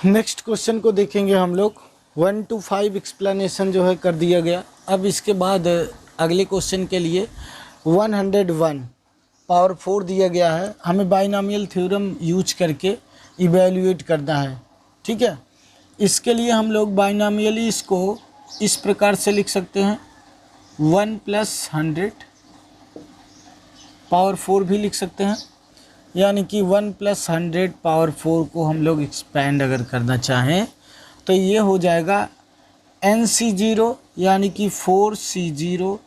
Next question को देखेंगे हम लोग। 1 to 5 एक्सप्लेनेशन जो है कर दिया गया। अब इसके बाद अगले क्वेश्चन के लिए 101 पावर 4 दिया गया है, हमें बाइनॉमियल थ्योरम यूज करके इवेल्युएट करना है। ठीक है, इसके लिए हम लोग बाइनॉमियली इसको इस प्रकार से लिख सकते हैं, 1 + 100 पावर 4 भी लिख सकते हैं, यानी कि 1 + 100 पावर 4 को हम लोग एक्सपेंड अगर करना चाहें तो ये हो जाएगा NC0 यानी कि 4C0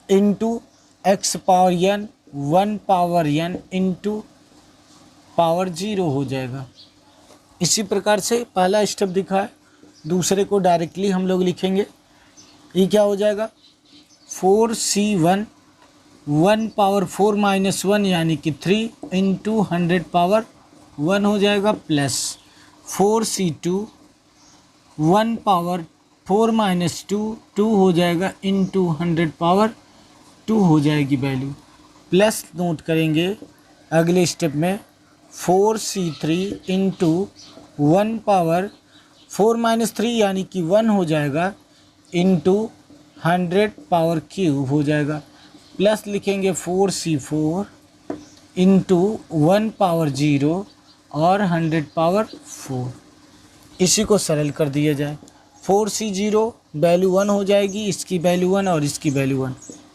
into x power n 1 power n into power 0 हो जाएगा। इसी प्रकार से पहला स्टेप दिखा है, दूसरे को डायरेक्टली हम लोग लिखेंगे। ये क्या हो जाएगा, 4C1 1 पावर 4 - 1 यानी कि 3 इंटू 100 पावर 1 हो जाएगा, प्लस 4C2 1 पावर 4 - 2 2 हो जाएगा इंटू 100 पावर 2 हो जाएगी वैल्यू, प्लस नोट करेंगे अगले स्टेप में 4C3 इंटू 1 पावर 4 - 3 यानी कि 1 हो जाएगा इंटू 100 पावर क्यूब हो जाएगा, प्लस लिखेंगे 4C4 इंटू 1 पावर 0 और 100 पावर 4। इसी को सरल कर दिया जाए, 4C0 वैल्यू 1 हो जाएगी, इसकी वैल्यू 1 और इसकी वैल्यू 1,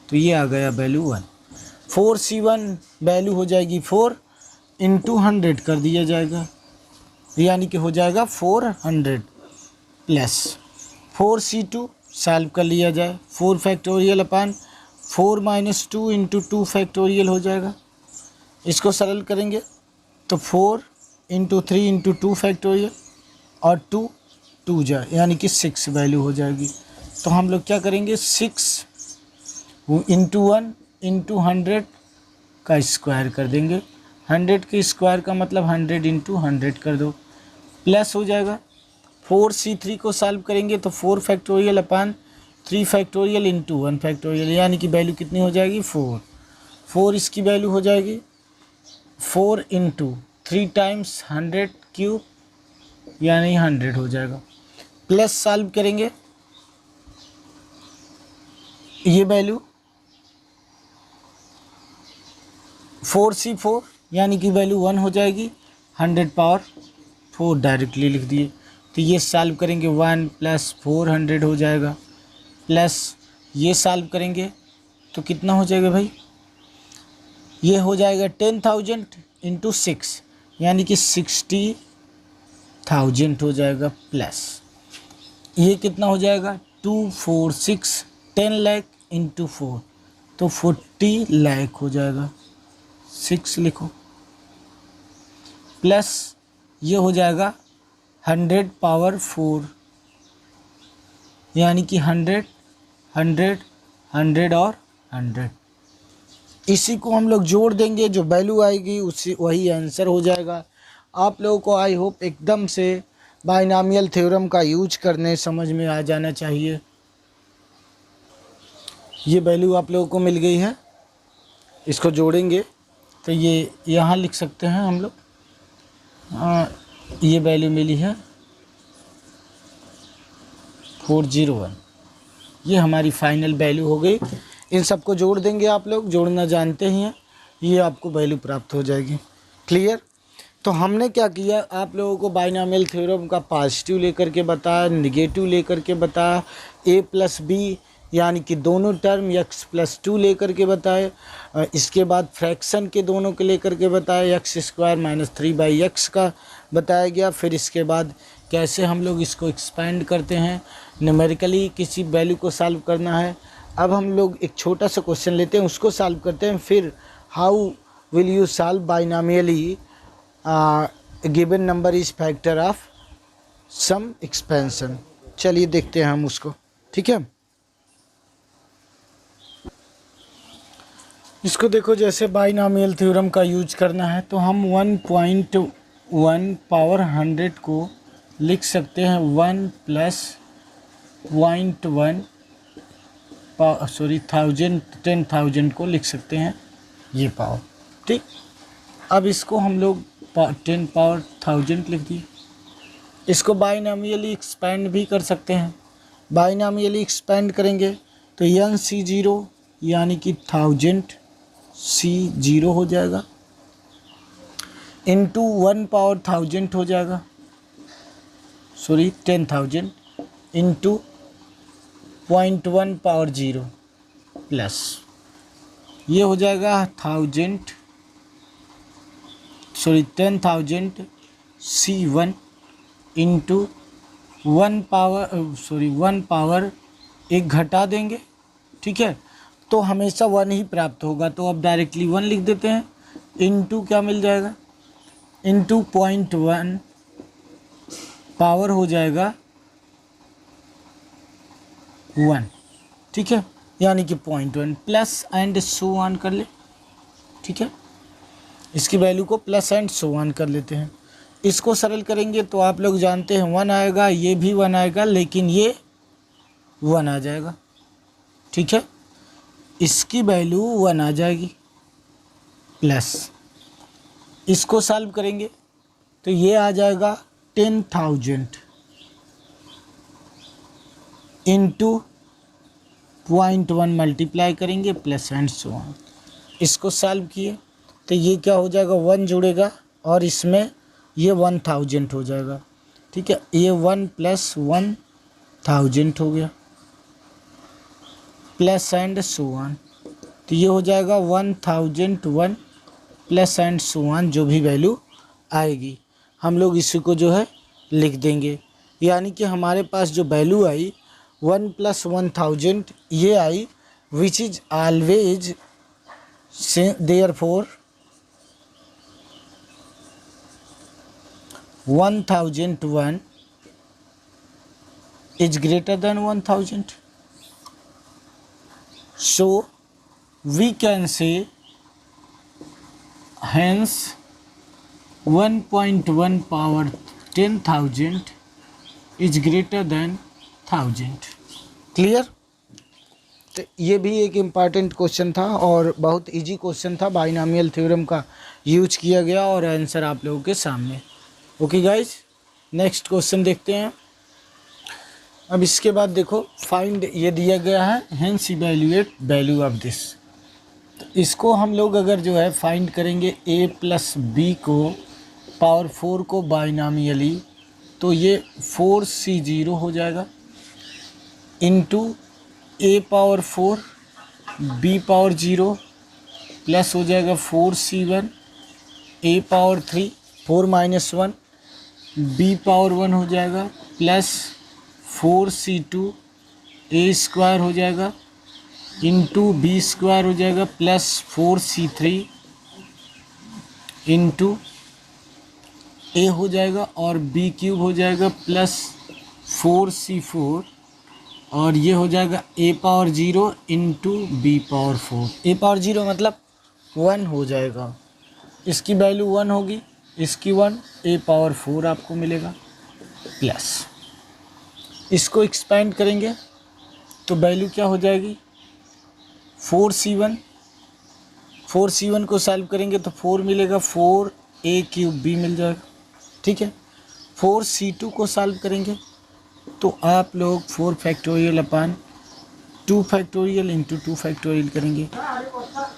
तो ये आ गया वैल्यू 1। 4C1 वैल्यू हो जाएगी 4 इंटू 100 कर दिया जाएगा, यानी कि हो जाएगा 400, प्लस 4C2 सॉल्व कर लिया जाए, 4 फैक्टोरियल अपान 4 - 2 इंटू 2 फैक्टोरियल हो जाएगा। इसको सरल करेंगे तो 4 इंटू 3 इंटू 2 फैक्टोरियल और 2 2 जा यानी कि 6 वैल्यू हो जाएगी। तो हम लोग क्या करेंगे, 6 इंटू 1 इंटू 100 का स्क्वायर कर देंगे, 100 के स्क्वायर का मतलब 100 इंटू 100 कर दो, प्लस हो जाएगा 4C3 को सॉल्व करेंगे तो 4 फैक्टोरियल अपान 3 फैक्टोरियल इंटू 1 फैक्टोरियल, यानी कि वैल्यू कितनी हो जाएगी 4 इसकी वैल्यू हो जाएगी 4 इंटू 3 टाइम्स 100 क्यूब यानी 100 हो जाएगा, प्लस सॉल्व करेंगे ये वैल्यू 4C4 यानी कि वैल्यू 1 हो जाएगी, 100 पावर 4 डायरेक्टली लिख दिए, तो ये सॉल्व करेंगे 1 + 400 हो जाएगा, प्लस ये सॉल्व करेंगे तो कितना हो जाएगा भाई, ये हो जाएगा 10,000 इंटू 6 यानी कि 60,000 हो जाएगा, प्लस ये कितना हो जाएगा 246 10 लाख इंटू 4 तो 40 लाख हो जाएगा, 6 लिखो, प्लस ये हो जाएगा 100 पावर 4 यानी कि 100 100 100 और 100, इसी को हम लोग जोड़ देंगे, जो वैल्यू आएगी उसी वही आंसर हो जाएगा। आप लोगों को आई होप एकदम से बाइनॉमियल थ्योरम का यूज करने समझ में आ जाना चाहिए। ये वैल्यू आप लोगों को मिल गई है, इसको जोड़ेंगे तो ये यहाँ लिख सकते हैं हम लोग, ये वैल्यू मिली है 401, ये हमारी फाइनल वैल्यू हो गई। इन सबको जोड़ देंगे, आप लोग जोड़ना जानते ही हैं, ये आपको वैल्यू प्राप्त हो जाएगी। क्लियर? तो हमने क्या किया, आप लोगों को बाइनॉमियल थ्योरम का पॉजिटिव लेकर के बताया, निगेटिव लेकर के बताया, a + b यानी कि दोनों टर्म x + 2 लेकर के बताए, इसके बाद फ्रैक्शन के दोनों के लेकर के बताया, x² - 3/x का बताया गया। फिर इसके बाद कैसे हम लोग इसको एक्सपेंड करते हैं, न्यूमेरिकली किसी वैल्यू को सॉल्व करना है। अब हम लोग एक छोटा सा क्वेश्चन लेते हैं, उसको सॉल्व करते हैं, फिर how will you solve binomially given number is factor of some expansion. चलिए देखते हैं हम उसको, ठीक है। इसको देखो, जैसे बाइनॉमियल थ्योरम का यूज करना है तो हम 1.1 पावर 100 को लिख सकते हैं 1 + 0.1 10,000 को लिख सकते हैं ये पावर, ठीक। अब इसको हम लोग 10 पावर 1000 लिख दिए, इसको बाइनॉमियली एक्सपेंड भी कर सकते हैं। बाइनॉमियली एक्सपेंड करेंगे तो एन सी जीरो यानी कि 1000 सी जीरो हो जाएगा, इंटू 1 पावर 1000 हो जाएगा, सॉरी 10,000 इंटू 0.1 पावर 0 प्लस ये हो जाएगा 10,000 C1 इंटू 1 पावर एक घटा देंगे, ठीक है, तो हमेशा 1 ही प्राप्त होगा। तो अब डायरेक्टली 1 लिख देते हैं, इंटू क्या मिल जाएगा, इंटू 0.1 पावर हो जाएगा 1, ठीक है, यानी कि 0.1 प्लस एंड सो ऑन कर ले, ठीक है, इसकी वैल्यू को प्लस एंड सो ऑन कर लेते हैं। इसको सरल करेंगे तो आप लोग जानते हैं 1 आएगा, ये भी 1 आएगा, लेकिन ये 1 आ जाएगा, ठीक है, इसकी वैल्यू 1 आ जाएगी, प्लस इसको सॉल्व करेंगे तो ये आ जाएगा 10,000 इंटू 0.1 मल्टीप्लाई करेंगे प्लस एंड सो ऑन। इसको सॉल्व किए तो ये क्या हो जाएगा, 1 जुड़ेगा और इसमें ये 1000 हो जाएगा, ठीक है, ये 1 प्लस 1000 हो गया, प्लस एंड सो ऑन, तो ये हो जाएगा 1001 प्लस एंड सो ऑन, जो भी वैल्यू आएगी हम लोग इसी को जो है लिख देंगे। यानी कि हमारे पास जो वैल्यू आई 1 प्लस 1000 ये आई, which is always therefore 1001 is greater than 1000. So we can say hence 1.1 power 10,000 is greater than 1000. Clear? तो ये भी एक इम्पॉर्टेंट क्वेश्चन था और बहुत इजी क्वेश्चन था, बाइनॉमियल थ्योरम का यूज किया गया और आंसर आप लोगों के सामने। ओके गाइज, नेक्स्ट क्वेश्चन देखते हैं। अब इसके बाद देखो फाइंड ये दिया गया है, hence evaluate value of this. तो इसको हम लोग अगर जो है फाइंड करेंगे a प्लस बी को पावर 4 को बाइनॉमियली, तो ये 4C0 हो जाएगा into a power 4 b power 0 plus हो जाएगा 4C1 a power 3 4 minus 1 b power 1 हो जाएगा प्लस 4C2 a स्क्वायर हो जाएगा इंटू b स्क्वायर हो जाएगा प्लस 4C3 इंटू a हो जाएगा और b क्यूब हो जाएगा प्लस 4C4 और ये हो जाएगा a power 0 into b power 4। a power 0 मतलब 1 हो जाएगा, इसकी वैल्यू 1 होगी, इसकी 1, a पावर 4 आपको मिलेगा प्लस इसको एक्सपेंड करेंगे तो वैल्यू क्या हो जाएगी 4C1 को सॉल्व करेंगे तो 4 मिलेगा, 4a क्यूब b मिल जाएगा, ठीक है। 4C2 को सॉल्व करेंगे तो आप लोग 4 फैक्टोरियल अपान 2 फैक्टोरियल इंटू 2 फैक्टोरियल करेंगे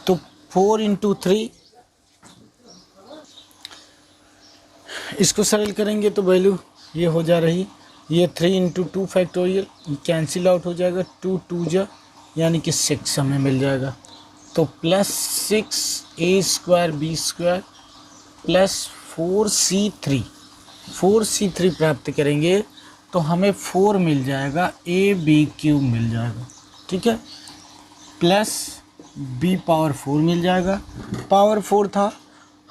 तो 4 इंटू 3, इसको सरल करेंगे तो वैल्यू ये हो जा रही, ये 3 इंटू 2 फैक्टोरियल कैंसिल आउट हो जाएगा, 2 2 जा यानी कि 6 हमें मिल जाएगा, तो plus 6a square b square plus 4C3 प्राप्त करेंगे तो हमें 4 मिल जाएगा, a b क्यूब मिल जाएगा, ठीक है, प्लस b पावर 4 मिल जाएगा। पावर 4 था,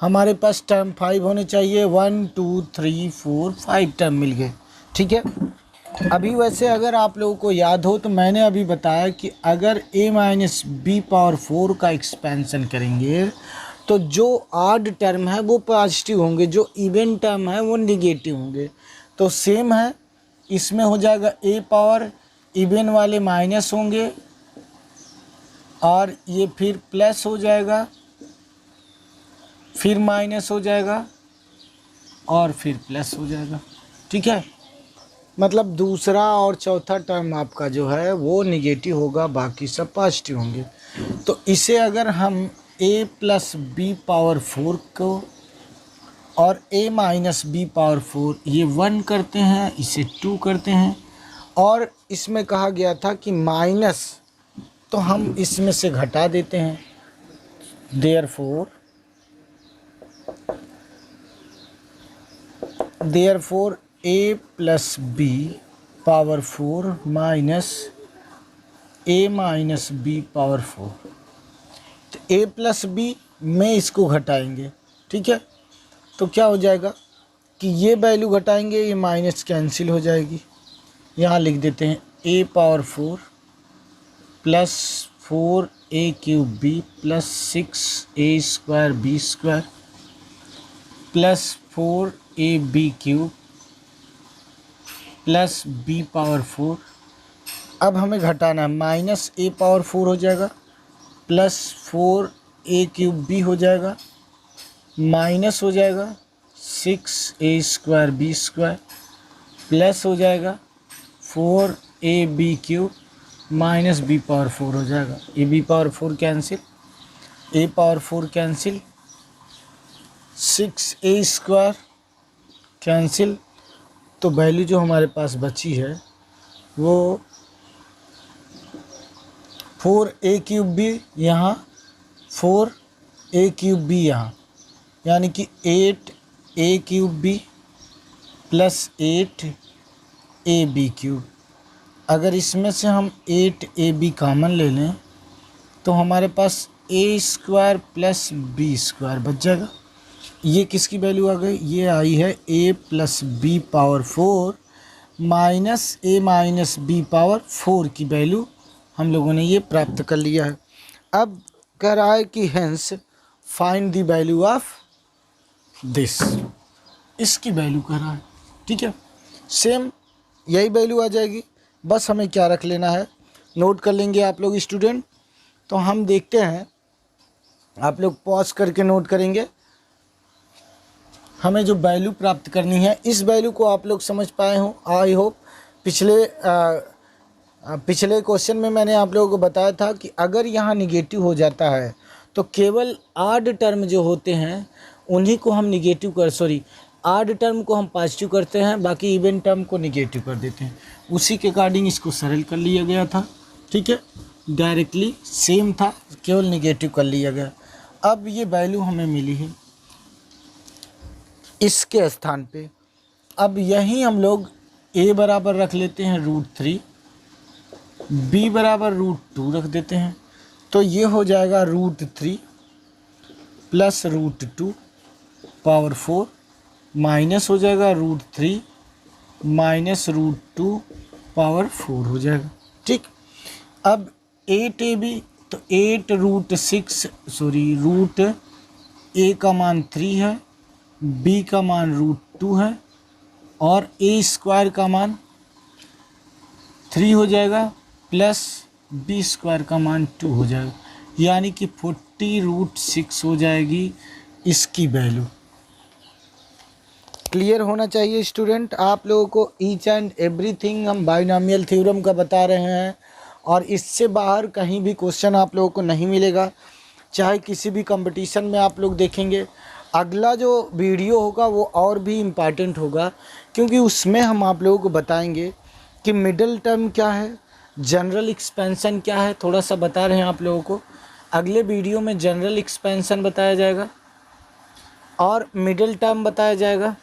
हमारे पास टर्म 5 होने चाहिए, 1 2 3 4 5 टर्म मिल गए, ठीक है। अभी वैसे अगर आप लोगों को याद हो तो मैंने अभी बताया कि अगर a माइनस बी पावर 4 का एक्सपेंशन करेंगे तो जो ऑड टर्म है वो पॉजिटिव होंगे, जो इवन टर्म है वो निगेटिव होंगे। तो सेम है, इसमें हो जाएगा a पावर, इवन वाले माइनस होंगे और ये फिर प्लस हो जाएगा, फिर माइनस हो जाएगा और फिर प्लस हो जाएगा, ठीक है, मतलब दूसरा और चौथा टर्म आपका जो है वो निगेटिव होगा, बाकी सब पॉजिटिव होंगे। तो इसे अगर हम a प्लस बी पावर 4 को और a माइनस बी पावर 4 ये 1 करते हैं, इसे 2 करते हैं, और इसमें कहा गया था कि माइनस, तो हम इसमें से घटा देते हैं। Therefore a plus b power 4 minus a minus b power 4, तो a प्लस बी में इसको घटाएंगे। ठीक है, तो क्या हो जाएगा कि ये वैल्यू घटाएंगे, ये माइनस कैंसिल हो जाएगी। यहाँ लिख देते हैं a power 4 plus 4a cube b plus 6a square b square plus 4ab cube plus b power 4। अब हमें घटाना है, माइनस a पावर 4 हो जाएगा, प्लस 4a क्यूब b हो जाएगा, माइनस हो जाएगा 6a square b square, plus हो जाएगा 4ab cube minus b power 4 हो जाएगा। ये b power 4 cancel, a power 4 cancel, 6a square cancel, तो वैल्यू जो हमारे पास बची है वो 4a क्यूब बी यहाँ, 4a क्यूब बी यहाँ, यानी कि 8a cube b plus 8ab cube. अगर इसमें से हम 8ab कॉमन ले लें तो हमारे पास a square plus b square बच जाएगा। ये किसकी वैल्यू आ गई, ये आई है a plus b power 4 minus a minus b power 4 की वैल्यू हम लोगों ने ये प्राप्त कर लिया है। अब कह रहा है कि hence find the value of this, इसकी वैल्यू कह रहा है। ठीक है, सेम यही वैल्यू आ जाएगी, बस हमें क्या रख लेना है, नोट कर लेंगे आप लोग स्टूडेंट। तो हम देखते हैं, आप लोग पॉज करके नोट करेंगे। हमें जो वैल्यू प्राप्त करनी है, इस वैल्यू को आप लोग समझ पाए हो आई होप। पिछले क्वेश्चन में मैंने आप लोगों को बताया था कि अगर यहाँ निगेटिव हो जाता है तो केवल आड टर्म जो होते हैं उन्हीं को हम आड टर्म को हम पॉजिटिव करते हैं, बाकी इवन टर्म को निगेटिव कर देते हैं। उसी के अकॉर्डिंग इसको सरल कर लिया गया था। ठीक है, डायरेक्टली सेम था, केवल निगेटिव कर लिया गया। अब ये वैल्यू हमें मिली है इसके स्थान पे, अब यहीं हम लोग a बराबर रख लेते हैं √3, b बराबर √2 रख देते हैं, तो ये हो जाएगा √3 प्लस √2 पावर 4 माइनस हो जाएगा √3 माइनस √2 पावर 4 हो जाएगा। ठीक, अब 8ab, तो 8 √6 a का मान 3 है, b का मान √2 है और a स्क्वायर का मान 3 हो जाएगा प्लस b स्क्वायर का मान 2 हो जाएगा, यानी कि 40√6 हो जाएगी इसकी वैल्यू। क्लियर होना चाहिए स्टूडेंट आप लोगों को, ईच एंड एवरीथिंग हम बाइनॉमियल थ्योरम का बता रहे हैं और इससे बाहर कहीं भी क्वेश्चन आप लोगों को नहीं मिलेगा, चाहे किसी भी कंपटीशन में आप लोग देखेंगे। अगला जो वीडियो होगा वो और भी इम्पॉर्टेंट होगा, क्योंकि उसमें हम आप लोगों को बताएंगे कि मिडिल टर्म क्या है, जनरल एक्सपेंशन क्या है, थोड़ा सा बता रहे हैं आप लोगों को। अगले वीडियो में जनरल एक्सपेंशन बताया जाएगा और मिडिल टर्म बताया जाएगा,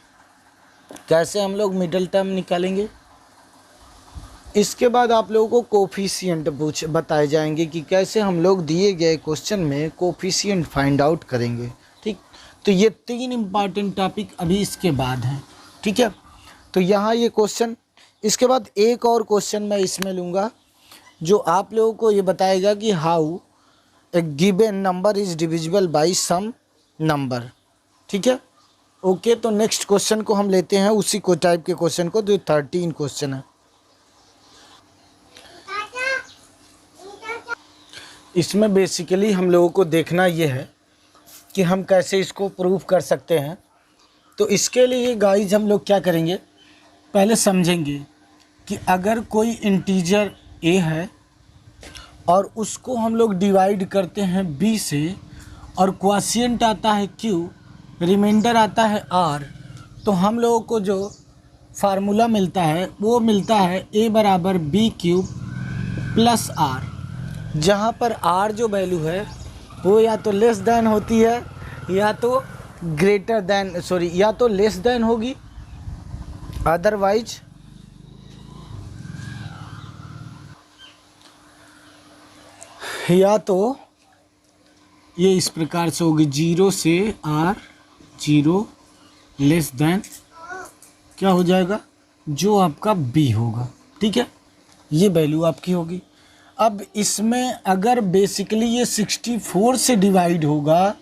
कैसे हम लोग मिडिल टर्म निकालेंगे। इसके बाद आप लोगों को कोफिशिएंट बताए जाएंगे कि कैसे हम लोग दिए गए क्वेश्चन में कोफिशिएंट फाइंड आउट करेंगे। ठीक, तो ये 3 इम्पॉर्टेंट टॉपिक अभी इसके बाद हैं। ठीक है, तो यहाँ ये क्वेश्चन, इसके बाद एक और क्वेश्चन मैं इसमें लूँगा जो आप लोगों को ये बताएगा कि how a given number is divisible by some number. ठीक है, ओके, तो नेक्स्ट क्वेश्चन को हम लेते हैं, उसी को टाइप के क्वेश्चन को, जो 13 क्वेश्चन है। इसमें बेसिकली हम लोगों को देखना ये है कि हम कैसे इसको प्रूव कर सकते हैं। तो इसके लिए गाइज हम लोग क्या करेंगे, पहले समझेंगे कि अगर कोई इंटीजर a है और उसको हम लोग डिवाइड करते हैं b से और क्वोशिएंट आता है q, रिमाइंडर आता है r, तो हम लोगों को जो फार्मूला मिलता है वो मिलता है a बराबर b क्यूब प्लस r, जहाँ पर r जो वैल्यू है वो या तो लेस देन होती है या तो ग्रेटर देन या तो लेस देन होगी, अदरवाइज या तो ये इस प्रकार से होगी 0 से r, 0 लेस देन क्या हो जाएगा, जो आपका b होगा। ठीक है, ये वैल्यू आपकी होगी। अब इसमें अगर बेसिकली ये 64 से डिवाइड होगा,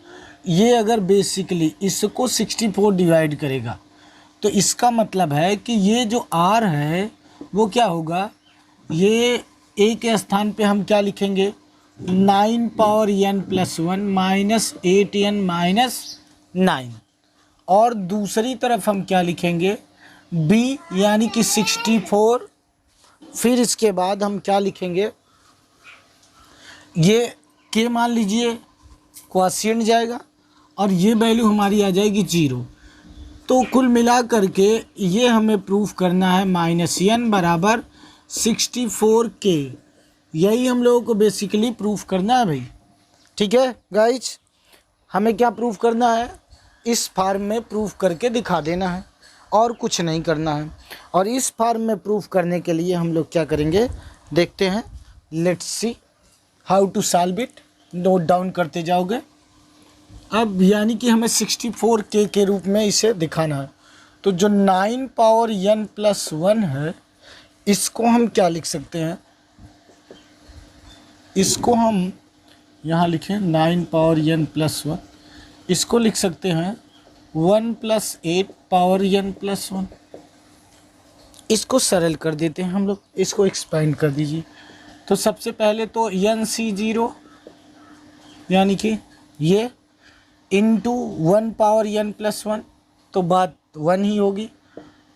ये अगर बेसिकली इसको 64 डिवाइड करेगा तो इसका मतलब है कि ये जो r है वो क्या होगा, ये a के स्थान पे हम क्या लिखेंगे 9 power n plus 1 minus 8n minus 9, और दूसरी तरफ हम क्या लिखेंगे b यानी कि 64, फिर इसके बाद हम क्या लिखेंगे, ये k मान लीजिए क्वोशिएंट जाएगा और ये वैल्यू हमारी आ जाएगी 0। तो कुल मिला करके ये हमें प्रूफ करना है -n बराबर 64k, यही हम लोगों को बेसिकली प्रूफ करना है भाई। ठीक है गाइज, हमें क्या प्रूफ करना है, इस फॉर्म में प्रूफ करके दिखा देना है और कुछ नहीं करना है। और इस फॉर्म में प्रूफ करने के लिए हम लोग क्या करेंगे देखते हैं, let's see how to solve it, note down करते जाओगे। अब यानी कि हमें 64k के रूप में इसे दिखाना है, तो जो 9 पावर n प्लस 1 है इसको हम क्या लिख सकते हैं, इसको हम यहाँ लिखें 9 पावर n प्लस 1, इसको लिख सकते हैं 1 प्लस 8 पावर n प्लस 1। इसको सरल कर देते हैं हम लोग, इसको एक्सपेंड कर दीजिए। तो सबसे पहले तो NC0 यानी कि ये इंटू 1 पावर n प्लस 1, तो बात 1 ही होगी,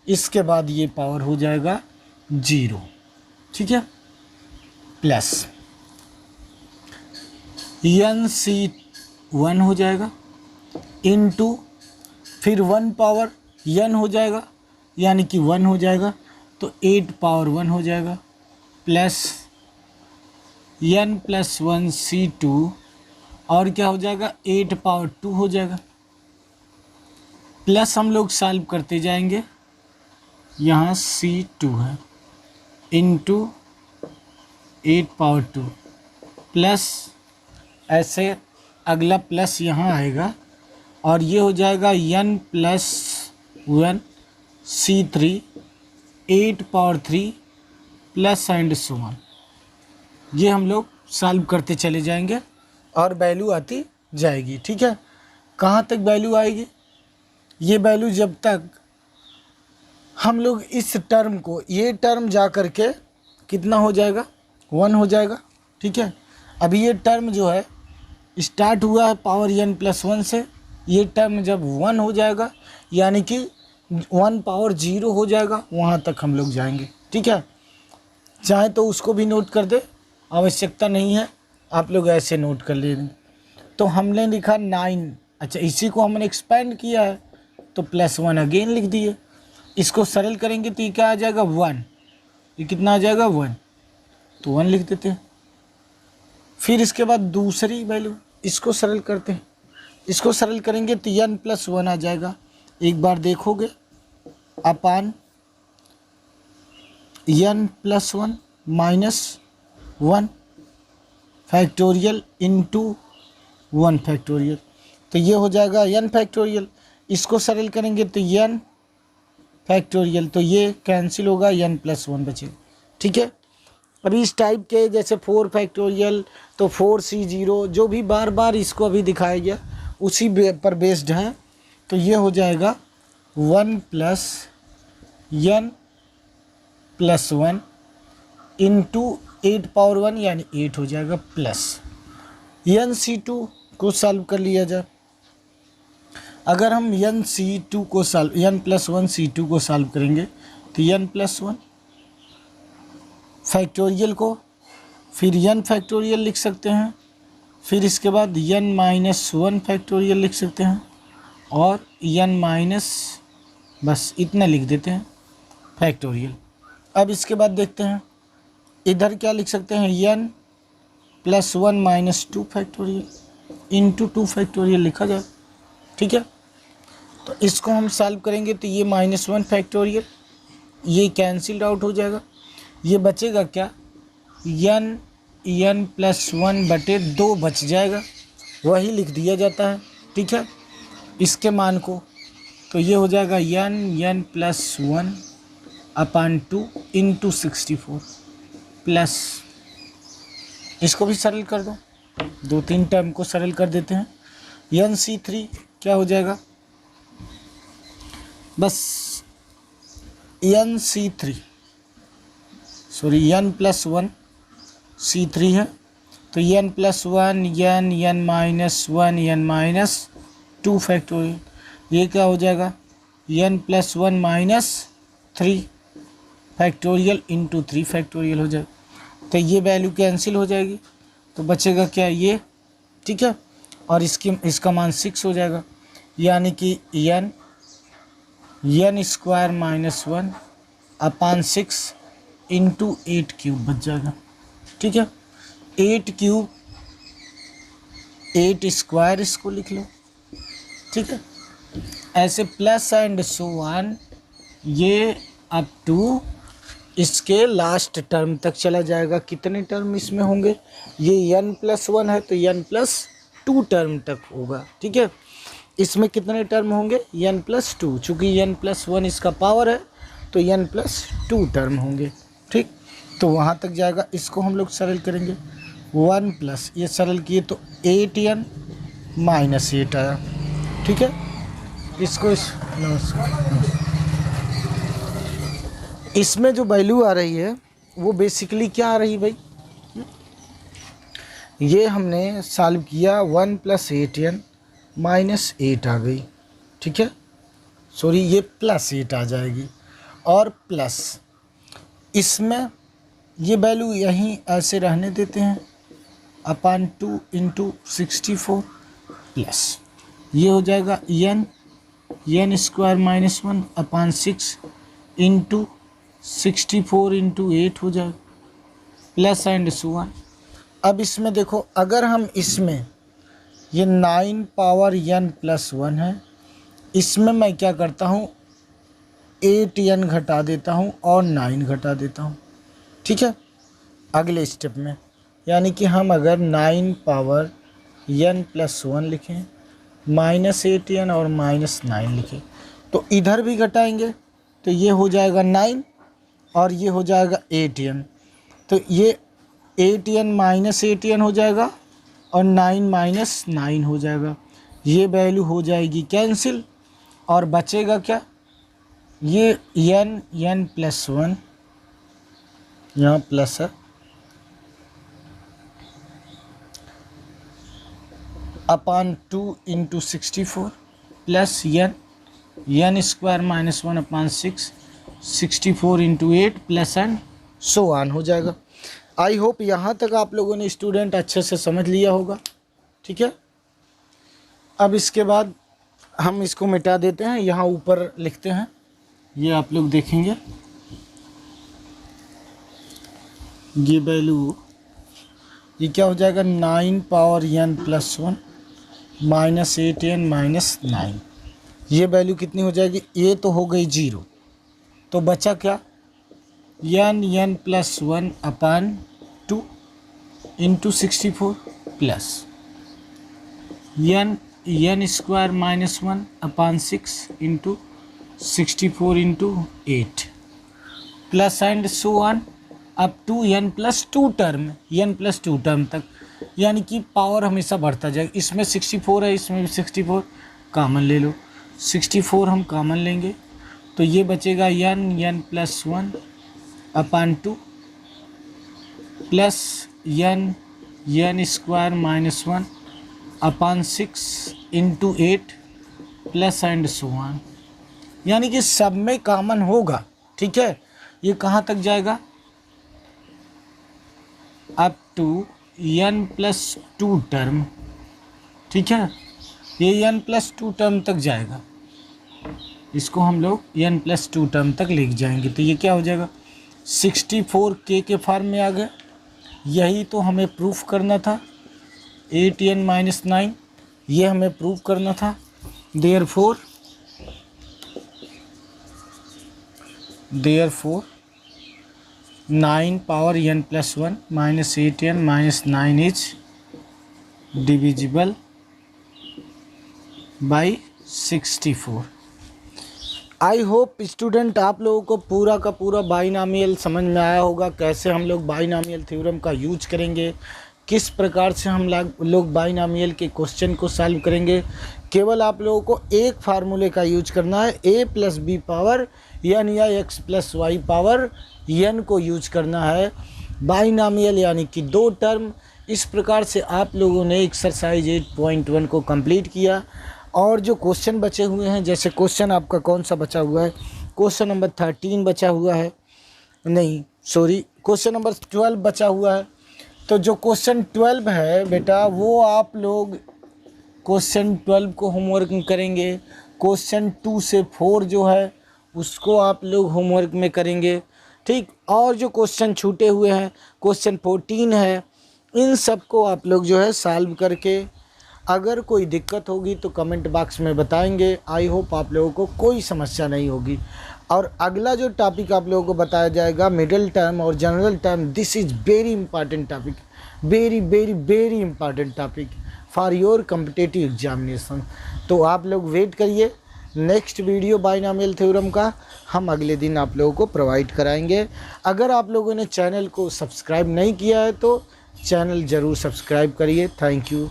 इसके बाद ये पावर हो जाएगा 0। ठीक है, प्लस NC1 हो जाएगा इंटू फिर 1 पावर n हो जाएगा यानी कि 1 हो जाएगा, तो 8 पावर 1 हो जाएगा, प्लस n प्लस 1 C2 और क्या हो जाएगा 8 पावर 2 हो जाएगा, प्लस हम लोग सॉल्व करते जाएंगे, यहाँ C2 है इंटू 8 पावर 2 प्लस ऐसे अगला प्लस यहाँ आएगा और ये हो जाएगा n plus 1 C3 8 power 3 plus and so on. ये हम लोग सॉल्व करते चले जाएंगे और वैल्यू आती जाएगी। ठीक है, कहाँ तक वैल्यू आएगी, ये वैल्यू जब तक हम लोग इस टर्म को, ये टर्म जा कर के कितना हो जाएगा 1 हो जाएगा। ठीक है, अभी ये टर्म जो है स्टार्ट हुआ है पावर n प्लस 1 से, ये टर्म जब 1 हो जाएगा यानी कि 1 पावर 0 हो जाएगा, वहाँ तक हम लोग जाएंगे। ठीक है, चाहे तो उसको भी नोट कर दे, आवश्यकता नहीं है, आप लोग ऐसे नोट कर लेंगे। तो हमने लिखा 9, अच्छा इसी को हमने एक्सपेंड किया है तो प्लस 1 अगेन लिख दिए, इसको सरल करेंगे तो ये क्या आ जाएगा 1, ये कितना आ जाएगा 1, तो 1 लिख देते हैं। फिर इसके बाद दूसरी वैल्यू, इसको सरल करते हैं, इसको सरल करेंगे तो n प्लस 1 आ जाएगा, एक बार देखोगे अपान n plus 1 minus 1 factorial into 1 factorial, तो ये हो जाएगा n फैक्टोरियल। इसको सरल करेंगे तो n फैक्टोरियल, तो ये कैंसिल होगा, n प्लस 1 बचेगा। ठीक है, अभी इस टाइप के जैसे 4 फैक्टोरियल तो 4C0 जो भी बार बार इसको अभी दिखाया गया उसी पर बेस्ड है, तो ये हो जाएगा 1 plus n plus 1 into 8 power 1 यानी 8 हो जाएगा, प्लस NC2 को सॉल्व कर लिया जाए। अगर हम n प्लस 1 C2 को सॉल्व करेंगे तो n प्लस वन फैक्टोरियल को फिर n फैक्टोरियल लिख सकते हैं, फिर इसके बाद n माइनस वन फैक्टोरियल लिख सकते हैं और n माइनस, बस इतना लिख देते हैं फैक्टोरियल। अब इसके बाद देखते हैं इधर क्या लिख सकते हैं, n plus one minus two factorial into two factorial लिखा जाए। ठीक है, तो इसको हम सॉल्व करेंगे तो ये माइनस वन फैक्टोरियल ये कैंसिल्ड आउट हो जाएगा। ये बचेगा क्या, n प्लस वन बटे दो बच जाएगा, वही लिख दिया जाता है। ठीक है, इसके मान को, तो ये हो जाएगा n plus one upon two into 64 plus, इसको भी सरल कर दो, दो तीन टर्म को सरल कर देते हैं। nc3 क्या हो जाएगा, बस nc3 sorry n plus one c3 है, तो n plus one n minus one n minus two factorial, ये क्या हो जाएगा n plus one minus three factorial into three factorial हो जाएगा। तो ये वैल्यू कैंसिल हो जाएगी, तो बचेगा क्या ये। ठीक है, और इसका मान 6 हो जाएगा, यानी कि n square minus one upon 6 into 8 cube बच जाएगा। ठीक है, 8 क्यूब 8 स्क्वायर इसको लिख लो। ठीक है, ऐसे प्लस एंड सो ऑन, ये अप टू इसके लास्ट टर्म तक चला जाएगा। कितने टर्म इसमें होंगे, ये n प्लस वन है तो n प्लस टू टर्म तक होगा। ठीक है, इसमें कितने टर्म होंगे, n प्लस टू, चूँकि n प्लस वन इसका पावर है तो n प्लस टू टर्म होंगे। ठीक, तो वहाँ तक जाएगा। इसको हम लोग सरल करेंगे, 1 प्लस ये सरल किए तो 8n माइनस 8 आया। ठीक है, इसको इसमें जो वैल्यू आ रही है वो बेसिकली क्या आ रही भाई, ये हमने सॉल्व किया 1 प्लस 8n माइनस 8 आ गई। ठीक है, सॉरी ये प्लस 8 आ जाएगी, और प्लस इसमें ये वैल्यू यहीं ऐसे रहने देते हैं अपान 2 इंटू 64 प्लस ये हो जाएगा n square minus one upon 6 into 64 into 8 हो जाएगा प्लस एंड सो ऑन। अब इसमें देखो, अगर हम इसमें ये 9 पावर n प्लस वन है, इसमें मैं क्या करता हूँ 8n घटा देता हूँ और 9 घटा देता हूँ। ठीक है, अगले स्टेप में, यानी कि हम अगर 9 पावर n प्लस वन लिखें माइनस 8n और माइनस 9 लिखें तो इधर भी घटाएंगे तो ये हो जाएगा 9 और ये हो जाएगा 8n, तो ये 8n माइनस 8n हो जाएगा और 9 माइनस 9 हो जाएगा। ये वैल्यू हो जाएगी कैंसिल और बचेगा क्या, ये n प्लस वन, यहाँ प्लस है, अपान 2 into 64 plus n square minus one upon 6 64 into 8 plus and so on हो जाएगा। आई होप यहाँ तक आप लोगों ने स्टूडेंट अच्छे से समझ लिया होगा। ठीक है, अब इसके बाद हम इसको मिटा देते हैं, यहाँ ऊपर लिखते हैं, ये आप लोग देखेंगे ये वैल्यू, ये क्या हो जाएगा 9 power n plus one minus 8n minus 9, ये वैल्यू कितनी हो जाएगी, ये तो हो गई 0, तो बचा क्या n plus one upon 2 into 64 plus n square minus one upon 6 into 64 into 8 plus and so on up to n plus two term तक, यानी कि पावर हमेशा बढ़ता जाएगा। इसमें 64 है, इसमें भी 64 कॉमन ले लो, 64 हम कॉमन लेंगे तो ये बचेगा n plus one upon 2 plus n square minus one upon 6 into 8 plus and so on, यानी कि सब में कॉमन होगा। ठीक है, ये कहाँ तक जाएगा, अप टू n+2 टर्म, ठीक है, ये n+2 टर्म तक जाएगा, इसको हम लोग n+2 टर्म तक लेके जाएंगे। तो ये क्या हो जाएगा, 64k के फॉर्म में आ गया। यही तो हमें प्रूफ करना था, 8n-9, ये हमें प्रूफ करना था। Therefore 9 power n+1 -8n-9 is divisible by 64। I hope student आप लोगों को पूरा का पूरा बाइनॉमियल समझ में आया होगा, कैसे हम लोग बाइनॉमियल थ्योरम का यूज करेंगे, किस प्रकार से हम लोग बाइनॉमियल के क्वेश्चन को सॉल्व करेंगे। केवल आप लोगों को एक फार्मूले का यूज करना है, a+b पावर n या x+y पावर n को यूज करना है। बाइनॉमियल यानी कि 2 टर्म। इस प्रकार से आप लोगों ने एक्सरसाइज 8.1 को कंप्लीट किया। और जो क्वेश्चन बचे हुए हैं, जैसे क्वेश्चन आपका कौन सा बचा हुआ है, क्वेश्चन नंबर 13 बचा हुआ है, नहीं सॉरी क्वेश्चन नंबर 12 बचा हुआ है। तो जो क्वेश्चन 12 है बेटा, वो आप लोग क्वेश्चन 12 को होमवर्क में करेंगे। क्वेश्चन 2 से 4 जो है उसको आप लोग होमवर्क में करेंगे, ठीक। और जो क्वेश्चन छूटे हुए हैं, क्वेश्चन 14 है, इन सब को आप लोग जो है सॉल्व करके, अगर कोई दिक्कत होगी तो कमेंट बॉक्स में बताएंगे। आई होप आप लोगों को कोई समस्या नहीं होगी। और अगला जो टॉपिक आप लोगों को बताया जाएगा, मिडिल टर्म और general term, this is very important topic, very very very important topic for your competitive examination. तो आप लोग वेट करिए, नेक्स्ट वीडियो बाइनॉमियल थ्योरम का हम अगले दिन आप लोगों को प्रोवाइड कराएंगे। अगर आप लोगों ने चैनल को सब्सक्राइब नहीं किया है तो चैनल ज़रूर सब्सक्राइब करिए। Thank you.